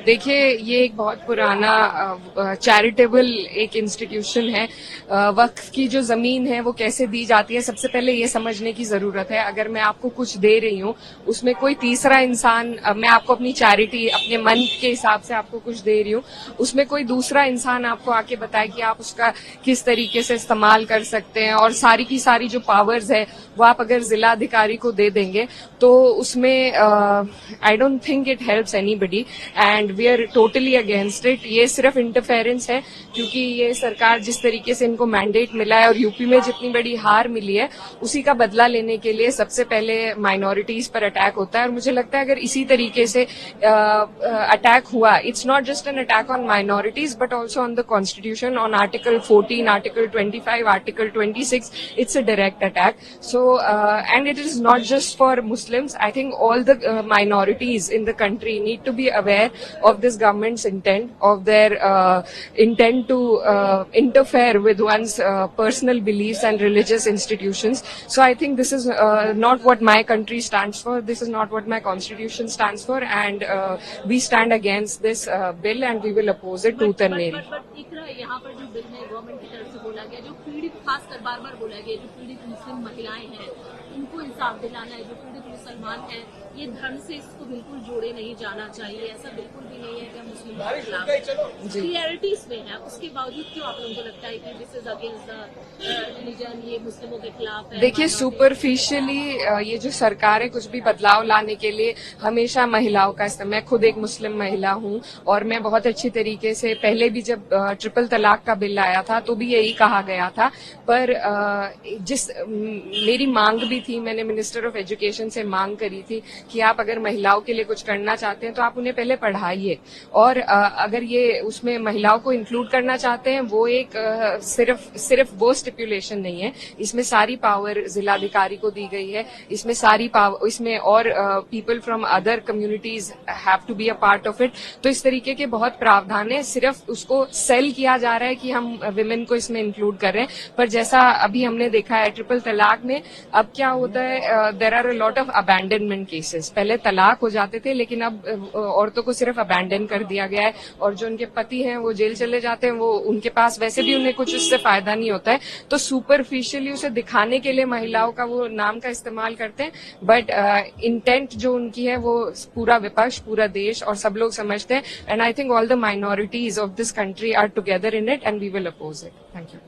देखिए, ये एक बहुत पुराना चैरिटेबल एक इंस्टीट्यूशन है। वक्फ की जो जमीन है वो कैसे दी जाती है, सबसे पहले ये समझने की जरूरत है। अगर मैं आपको कुछ दे रही हूँ, उसमें कोई तीसरा इंसान, मैं आपको अपनी चैरिटी, अपने मन के हिसाब से आपको कुछ दे रही हूँ, उसमें कोई दूसरा इंसान आपको आके बताए कि आप उसका किस तरीके से इस्तेमाल कर सकते हैं, और सारी की सारी जो पावर्स है वो आप अगर जिला अधिकारी को दे देंगे तो उसमें I don't think it helps anybody and we are totally against it. ये सिर्फ इंटरफेरेंस है, क्योंकि ये सरकार जिस तरीके से इनको मैंडेट मिला है और यूपी में जितनी बड़ी हार मिली है उसी का बदला लेने के लिए सबसे पहले माइनॉरिटीज पर अटैक होता है। और मुझे लगता है अगर इसी तरीके से अटैक हुआ, it's not just an attack on minorities but also on the constitution, on article 14, article 25, article 26, it's a direct attack. So and it is not just for Muslims. I think all the minorities in the country need to be aware of this government's intent, of their intent to interfere with one's personal beliefs and religious institutions. So I think this is not what my country stands for. This is not what my constitution stands for, and we stand against this bill and we will oppose it tooth and nail. यहाँ पर जो bill है government की तरफ से बोला गया, जो पीड़ित, खासकर बार बार बोला गया, जो पीड़ित मुस्लिम महिलाएं हैं उनको इंसाफ दिलाना है, जो पीड़ित मुसलमान हैं ये धर्म से इसको बिल्कुल जोड़े नहीं जाना चाहिए। ऐसा बिल्कुल भी नहीं है कि मुस्लिमों के खिलाफ क्लियरिटी इसमें है, उसके बावजूद क्यों आप लोगों को लगता है कि this is against the religion, ये मुस्लिमों के खिलाफ है? देखिए, सुपरफिशियली ये जो सरकार है कुछ भी बदलाव लाने के लिए हमेशा महिलाओं का इस्तेमाल, मैं खुद एक मुस्लिम महिला हूं और मैं बहुत अच्छी तरीके से, पहले भी जब ट्रिपल तलाक का बिल आया था तो भी यही कहा गया था, पर मेरी मांग भी थी, मैंने मिनिस्टर ऑफ एजुकेशन से मांग करी थी कि आप अगर महिलाओं के लिए कुछ करना चाहते हैं तो आप उन्हें पहले पढ़ाइए, और अगर ये उसमें महिलाओं को इंक्लूड करना चाहते हैं वो एक सिर्फ वो स्टिपुलेशन नहीं है, इसमें सारी पावर जिलाधिकारी को दी गई है, इसमें सारी पावर, इसमें और people from other communities have to be a part of it. तो इस तरीके के बहुत प्रावधान है, सिर्फ उसको सेल किया जा रहा है कि हम विमेन को इसमें इंक्लूड कर रहे हैं, पर जैसा अभी हमने देखा है ट्रिपल तलाक में अब क्या होता है, there are a lot of abandonment cases. पहले तलाक हो जाते थे लेकिन अब औरतों को सिर्फ अबैंडन कर दिया गया है, और जो उनके पति हैं वो जेल चले जाते हैं, वो उनके पास वैसे भी उन्हें कुछ उससे फायदा नहीं होता है, तो सुपरफिशियली उसे दिखाने के लिए महिलाओं का वो नाम का इस्तेमाल करते हैं, बट इंटेंट जो उनकी है वो पूरा विपक्ष, पूरा देश और सब लोग समझते हैं, and I think all the minorities of this country are together in it and we will oppose it. Thank you.